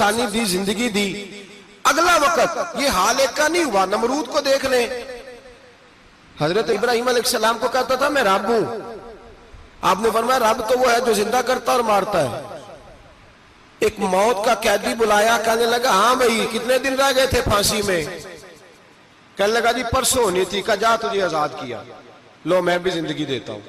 नफसानी दी, जिंदगी दी। अगला वक्त ये हाल एक का नहीं हुआ, नमरूद को देख ले। हजरत इब्राहिम अलैहिस्सलाम को कहता था मैं रब हूं, आपने फरमाया रब तो वो है जो जिंदा करता और मारता है। एक मौत का कैदी बुलाया, कहने लगा हाँ भाई कितने दिन रह गए थे फांसी में? कहने लगा जी परसों होनी थी। कहा जा तुझे आजाद किया, लो मैं भी जिंदगी देता हूं।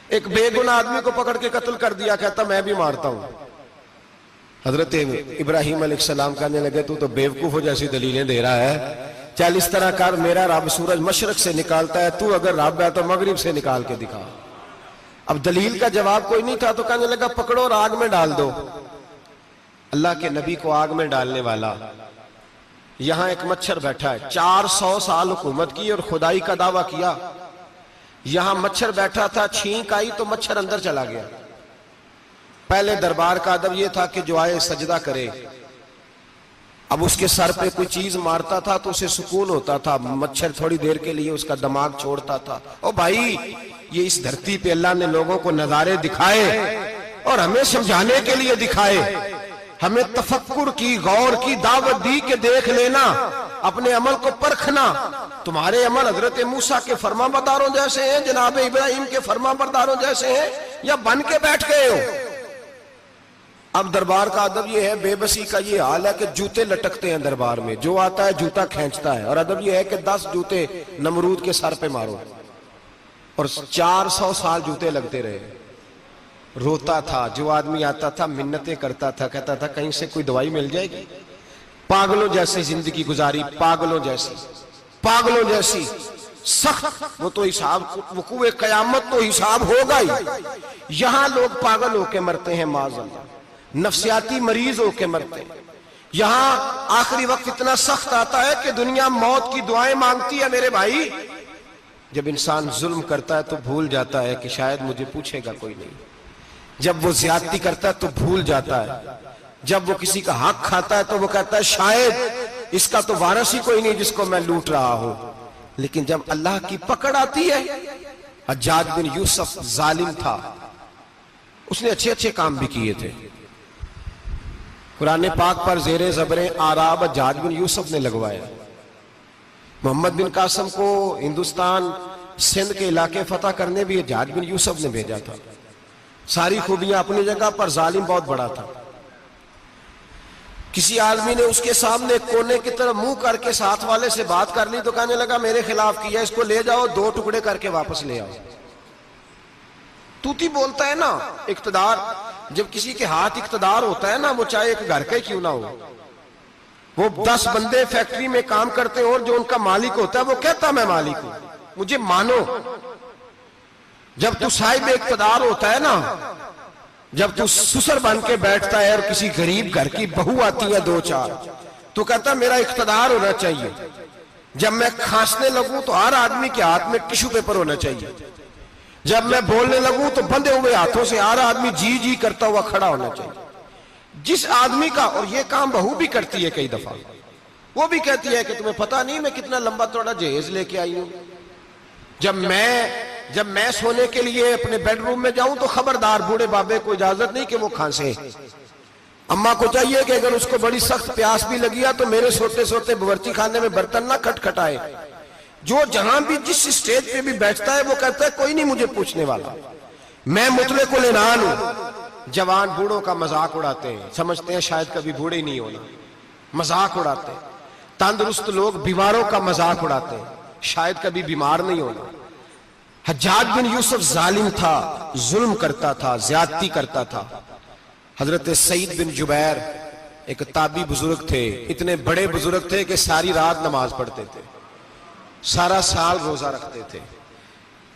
एक बेगुनाह आदमी को पकड़ के कत्ल कर दिया, कहता मैं भी मारता हूं। हजरत इब्राहिम अलैहिस्सलाम कहने लगे तू तो बेवकूफों जैसी दलीलें दे रहा है, चल इस तरह कर, मेरा रब सूरज मशरक से निकालता है, तू अगर रब है तो मगरिब से निकाल के दिखा। अब दलील का जवाब कोई नहीं था तो कहने लगा पकड़ो और आग में डाल दो। अल्लाह के नबी को आग में डालने वाला, यहां एक मच्छर बैठा है, 400 साल हुकूमत की और खुदाई का दावा किया। यहां मच्छर बैठा था, छींक आई तो मच्छर अंदर चला गया। पहले दरबार का अदब यह था कि जो आए सजदा करे। अब उसके सर पे कोई चीज मारता था तो उसे सुकून होता था, मच्छर थोड़ी देर के लिए उसका दिमाग छोड़ता था। ओ भाई ये इस धरती पे अल्लाह ने लोगों को नजारे दिखाए और हमें समझाने के लिए दिखाए, हमें तफक्कुर की, गौर की दावत दी कि देख लेना, अपने अमल को परखना। तुम्हारे अमल हजरत मूसा के फरमाबरदारों जैसे हैं, जनाब इब्राहिम के फरमाबरदारों जैसे हैं, या बन के बैठ गए हो? अब दरबार का अदब यह है, बेबसी का ये हाल है कि जूते लटकते हैं दरबार में, जो आता है जूता खींचता है। और अदब यह है कि 10 जूते नमरूद के सर पे मारो, और 400 साल जूते लगते रहे। रोता था, जो आदमी आता था मिन्नतें करता था, कहता था कहीं से कोई दवाई मिल जाएगी। पागलों जैसी जिंदगी गुजारी, पागलों जैसी सख्त। वो तो हिसाब, वकूए कयामत तो हिसाब होगा ही। यहां लोग पागल होके मरते हैं, माज़अल्लाह, नफ्सियाती मरीज होके मरते हैं। यहां आखिरी वक्त इतना सख्त आता है कि दुनिया मौत की दुआएं मांगती है। मेरे भाई, जब इंसान जुल्म करता है तो भूल जाता है कि शायद मुझे पूछेगा कोई नहीं। जब वो ज्यादती करता है तो भूल जाता है। जब वो किसी का हक खाता है तो वो कहता है शायद इसका तो वारिस ही कोई नहीं जिसको मैं लूट रहा हूं। लेकिन जब अल्लाह की पकड़ आती है, हज्जाज बिन यूसुफ जालिम था, उसने अच्छे अच्छे काम भी किए थे। कुरान पाक पर जेरे ज़बरे आराब हज्जाज बिन यूसुफ ने लगवाया। मोहम्मद बिन कासिम को हिंदुस्तान सिंध के इलाके फतह करने भी हज्जाज बिन यूसुफ ने भेजा था। सारी खूबियां अपनी जगह पर, जालिम बहुत बड़ा था। किसी आदमी ने उसके सामने कोने की तरफ मुंह करके साथ वाले से बात कर ली तो कहने लगा मेरे खिलाफ किया, इसको ले जाओ, 2 टुकड़े करके वापस ले आओ। तूती बोलता है ना इक्तदार, जब किसी के हाथ इक्तदार होता है ना, वो चाहे एक घर का क्यों ना हो, वो 10 बंदे फैक्ट्री में काम करते हो और जो उनका मालिक होता है वो कहता मैं मालिक हूं, मुझे मानो। जब तू साहिब इक्तदार होता है ना, जब तू सुसर बन के बैठता है और किसी गरीब घर की बहू आती है 2-4, तो कहता मेरा इक्तदार होना चाहिए। जब मैं खांसने लगूं तो हर आदमी के हाथ में टिश्यू पेपर होना चाहिए। जब मैं बोलने लगूं तो बंधे हुए हाथों से हर आदमी जी जी करता हुआ खड़ा होना चाहिए। जिस आदमी का, और ये काम बहू भी करती है कई दफा, वो भी कहती है कि तुम्हें पता नहीं मैं कितना लंबा थोड़ा जहेज लेके आई हूं। जब मैं सोने के लिए अपने बेडरूम में जाऊं तो खबरदार बूढ़े बाबे को इजाजत नहीं कि वो खांसे। अम्मा को चाहिए कि अगर उसको बड़ी सख्त प्यास भी लगी है तो मेरे सोते सोते बावर्ची खाने में बर्तन ना खटखटाए। जो जहां भी जिस स्टेज पे भी बैठता है वो कहता है कोई नहीं मुझे पूछने वाला, मैं मुतले को लेनान हूं। जवान बूढ़ों का मजाक उड़ाते हैं, समझते हैं शायद कभी बूढ़े नहीं होना, मजाक उड़ाते हैं। तंदुरुस्त लोग बीमारों का मजाक उड़ाते हैं, शायद कभी बीमार नहीं होना। हज्जाज बिन यूसुफ जालिम था, जुल्म करता था, ज्यादती करता था। हजरत सईद बिन जुबैर एक ताबी बुजुर्ग थे, इतने बड़े बुजुर्ग थे कि सारी रात नमाज पढ़ते थे, सारा साल रोजा रखते थे।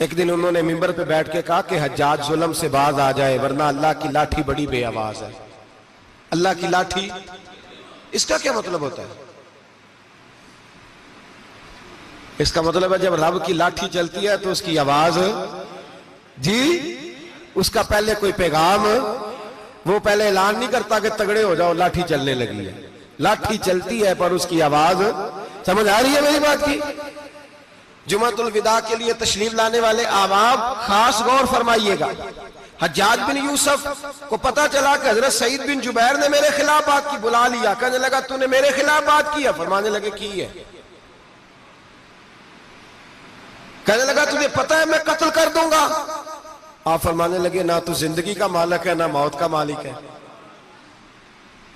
एक दिन उन्होंने मिंबर पे बैठ के कहा कि हज्जाज जुल्म से बाज आ जाए वरना अल्लाह की लाठी बड़ी बेआवाज है। अल्लाह की लाठी, इसका क्या मतलब होता है? इसका मतलब है जब रब की लाठी चलती है तो उसकी आवाज जी, उसका पहले कोई पैगाम, वो पहले ऐलान नहीं करता कि तगड़े हो जाओ लाठी चलने लगी है। लाठी चलती है पर उसकी आवाज, समझ आ रही है मेरी बात की? जुमातुल विदा के लिए तशरीफ लाने वाले आवाम खास गौर फरमाइएगा। हज्जाज बिन यूसुफ को पता चला कि हजरत सईद बिन जुबैर ने मेरे खिलाफ बात की, बुला लिया। कहने लगा तूने मेरे खिलाफ बात की है? फरमाने लगे की है। कहने लगा तुझे पता है मैं कत्ल कर दूंगा? आप फरमाने लगे ना तू जिंदगी का मालिक है ना मौत का मालिक है,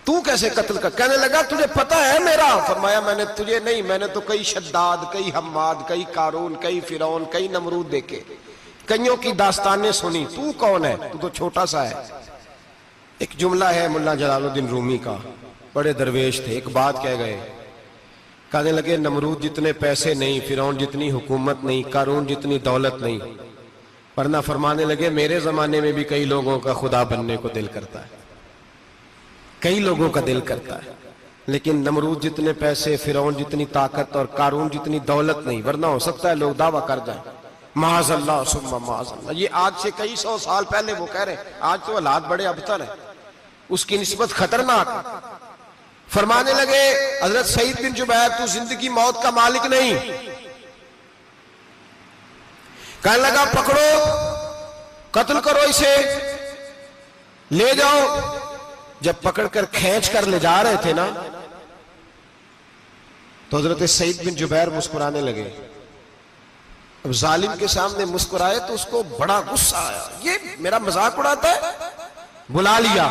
तू कैसे कत्ल कर? कहने लगा तुझे पता है मेरा? फरमाया मैंने तुझे नहीं, मैंने तो कई शद्दाद, कई हम्माद, कई कारून, कई फिरौन, कई नमरूद देखे, कईयों की दास्तानें सुनी, तू कौन है? तू तो छोटा सा है। एक जुमला है मुल्ला जलालुद्दीन रूमी का, बड़े दरवेश थे, एक बात कह गए। कहने लगे नमरूद जितने पैसे नहीं, फिरौन जितनी हुकूमत नहीं, कारून जितनी दौलत नहीं, वरना फरमाने लगे मेरे जमाने में भी कई लोगों का खुदा बनने को दिल करता है, कई लोगों का दिल करता है, लेकिन नमरूद जितने पैसे, फिरौन जितनी ताकत और कारून जितनी दौलत नहीं, वरना हो सकता है लोग दावा कर जाए माज़अल्लाह सुम्मा माज़अल्लाह। ये आज से कई सौ साल पहले वो कह रहे हैं, आज तो हालात बड़े अबतर है, उसकी निस्बत खतरनाक। फरमाने लगे हजरत सईद बिन जुबैर तू जिंदगी मौत का मालिक नहीं। कहने लगा पकड़ो, कत्ल करो इसे, ले जाओ। जब पकड़कर खींच कर ले जा रहे थे ना, तो हजरत सईद बिन जुबैर मुस्कुराने लगे। अब जालिम के सामने मुस्कुराए तो उसको बड़ा गुस्सा आया, ये मेरा मजाक उड़ाता है। बुला लिया,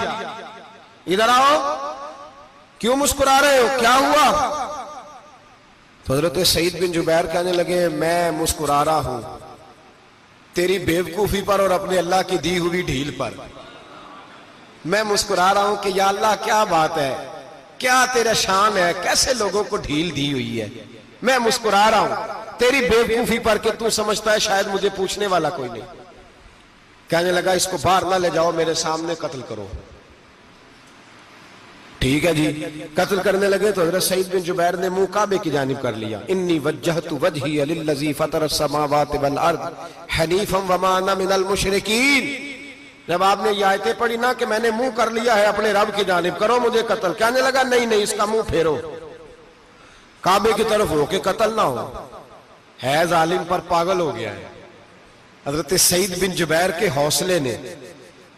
इधर आओ, क्यों मुस्कुरा रहे हो, क्या हुआ? तो हजरत सईद बिन जुबैर कहने लगे मैं मुस्कुरा रहा हूं तेरी बेवकूफी पर और अपने अल्लाह की दी हुई ढील पर। मैं मुस्कुरा रहा हूं कि या अल्लाह क्या बात है, क्या तेरा शान है, कैसे लोगों को ढील दी हुई है। मैं मुस्कुरा रहा हूं तेरी बेवकूफी पर कि तू समझता है शायद मुझे पूछने वाला कोई नहीं। कहने लगा इसको बाहर ना ले जाओ, मेरे सामने कत्ल करो। ठीक है जी, कत्ल करने लगे तो हजरत सईद बिन जुबैर ने मुंह काबे की जानिब कर लिया। इन्नी वज्जहतु वजही लिल्लज़ी फतरा समावाति वल अर्द हनीफम वमा अना मिनल मुशरिकीन। जब आपने ये आयतें पढ़ी ना कि मैंने मुंह कर लिया है अपने रब की जानिब, करो मुझे कत्ल। कहने लगा नहीं नहीं, इसका मुंह फेरो, काबे की तरफ हो के कत्ल ना हो। है जालिम पर पागल हो गया है। हजरत सईद बिन जुबैर के हौसले ने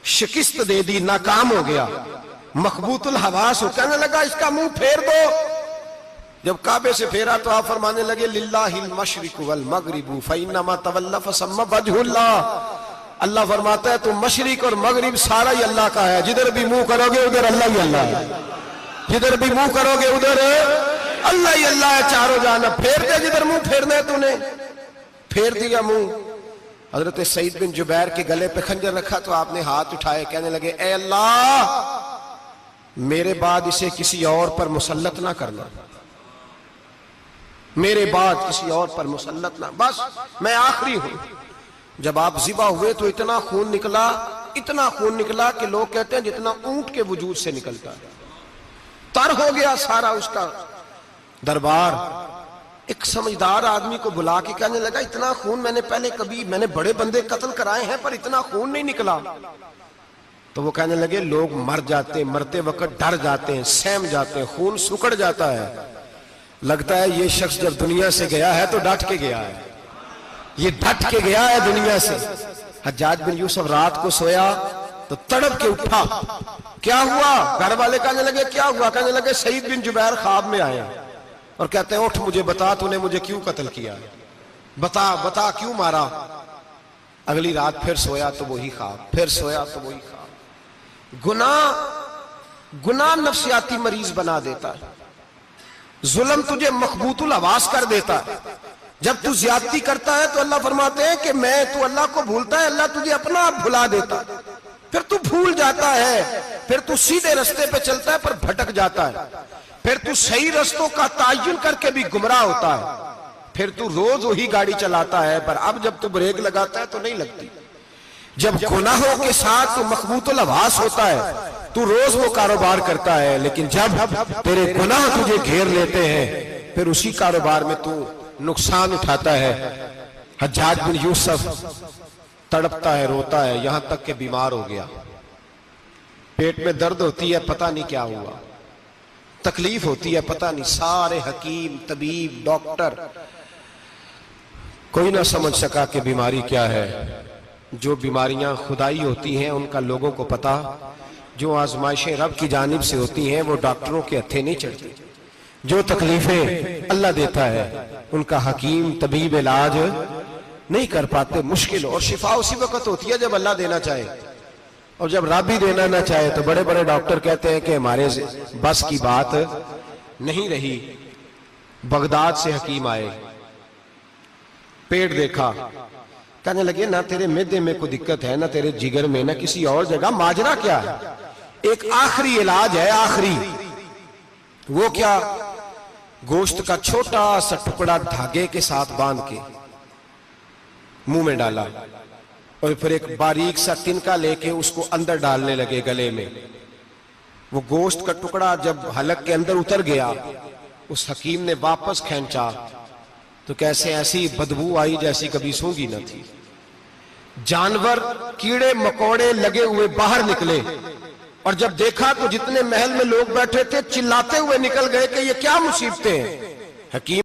शिकस्त दे दी, नाकाम हो गया, मकबूतुल हवास हो। कहने लगा इसका मुंह फेर दो। जब काबे से फेरा तो आप फरमाने लगे लिल्लाहिल मशरिकु वल मगरिबु फइन्नमा तवल्ला फसम्मा वजहुल्लाह। अल्लाह फरमाता है तुम मशरिक और मगरिब सारा ही अल्लाह का है, जिधर भी मुंह करोगे उधर अल्लाह ही अल्लाह है, जिधर भी मुंह करोगे उधर अल्लाह ही अल्लाह है, चारों जाना। फेर दे जिधर मुंह फेरना है तूने, फेर दिया मुंह। हजरत सईद बिन जुबैर के गले पे खंजर रखा तो आपने हाथ उठाए, कहने लगे ए अल्लाह मेरे बाद इसे किसी और पर मुसल्लत ना करना, मेरे बाद किसी और पर मुसल्लत ना, बस मैं आखिरी हूं। जब आप जिबा हुए तो इतना खून निकला, इतना खून निकला कि लोग कहते हैं जितना ऊंट के वजूद से निकलता है। तर हो गया सारा उसका दरबार। एक समझदार आदमी को बुला के कहने लगा इतना खून मैंने पहले कभी, मैंने बड़े बंदे कत्ल कराए हैं पर इतना खून नहीं निकला। तो वो कहने लगे लोग मर जाते, मरते वक्त डर जाते हैं, सहम जाते हैं, खून सुकड़ जाता है। लगता है ये शख्स जब दुनिया से गया है तो डट के गया है, ये डट के गया है दुनिया से। हज्जाज बिन यूसुफ रात को सोया तो तड़प के उठा, क्या हुआ? घर वाले कहने लगे क्या हुआ? कहने लगे सईद बिन जुबैर ख्वाब में आए और कहते हैं उठ मुझे बता तूने मुझे क्यों कत्ल किया, बता बता क्यों मारा। अगली रात फिर सोया तो वही ख्वाब, फिर सोया तो वही ख्वाब। गुनाह नफ्सियाती मरीज बना देता है, जुल्म तुझे मकबूतुल हवास कर देता है। जब तू ज्यादती करता है तो अल्लाह फरमाते हैं कि मैं, तू अल्लाह को भूलता है, अल्लाह तुझे अपना आप भुला देता है। फिर तू भूल जाता है, फिर तू सीधे रास्ते पे चलता है पर भटक जाता है, फिर तू सही रास्तों का तायुन करके भी गुमराह होता है, फिर तू रोज वही गाड़ी चलाता है पर अब जब तू ब्रेक लगाता है तो नहीं लगती। जब गुनाहों के साथ तू मकबूतुल हवास होता है तू रोज वो कारोबार करता है, लेकिन जब तेरे गुनाह तुझे घेर लेते हैं फिर उसी कारोबार में तू नुकसान उठाता है। हज्जाज बिन यूसुफ तड़पता है, रोता है, यहां तक कि बीमार हो गया, पेट में दर्द होती है, पता नहीं क्या हुआ, तकलीफ होती है, पता नहीं। सारे हकीम, तबीब, डॉक्टर, कोई ना समझ सका कि बीमारी क्या है। जो बीमारियां खुदाई होती हैं उनका लोगों को पता, जो आजमाइशें रब की जानिब से होती हैं वो डॉक्टरों के हत्थे नहीं चढ़ती, जो तकलीफें अल्लाह देता है उनका हकीम तबीब इलाज नहीं कर पाते, मुश्किल। और शिफा उसी वक्त होती है जब अल्लाह देना चाहे, और जब रब भी देना ना चाहे तो बड़े बड़े डॉक्टर कहते हैं कि हमारे बस की बात नहीं रही। बगदाद से हकीम आए, पेट देखा, कहने लगे ना तेरे मिर्दे में कोई दिक्कत है, ना तेरे जिगर में, ना किसी और जगह, माजरा क्या है? एक आखिरी इलाज है, आखिरी। वो क्या? गोश्त का छोटा सा टुकड़ा धागे के साथ बांध के मुंह में डाला और फिर एक बारीक सा तिनका लेके उसको अंदर डालने लगे गले में। वो गोश्त का टुकड़ा जब हलक के अंदर उतर गया, उस हकीम ने वापस खींचा तो कैसे ऐसी बदबू आई जैसी कभी सूंघी न थी। जानवर कीड़े मकोड़े लगे हुए बाहर निकले, और जब देखा तो जितने महल में लोग बैठे थे चिल्लाते हुए निकल गए कि ये क्या मुसीबतें हैं। हकीम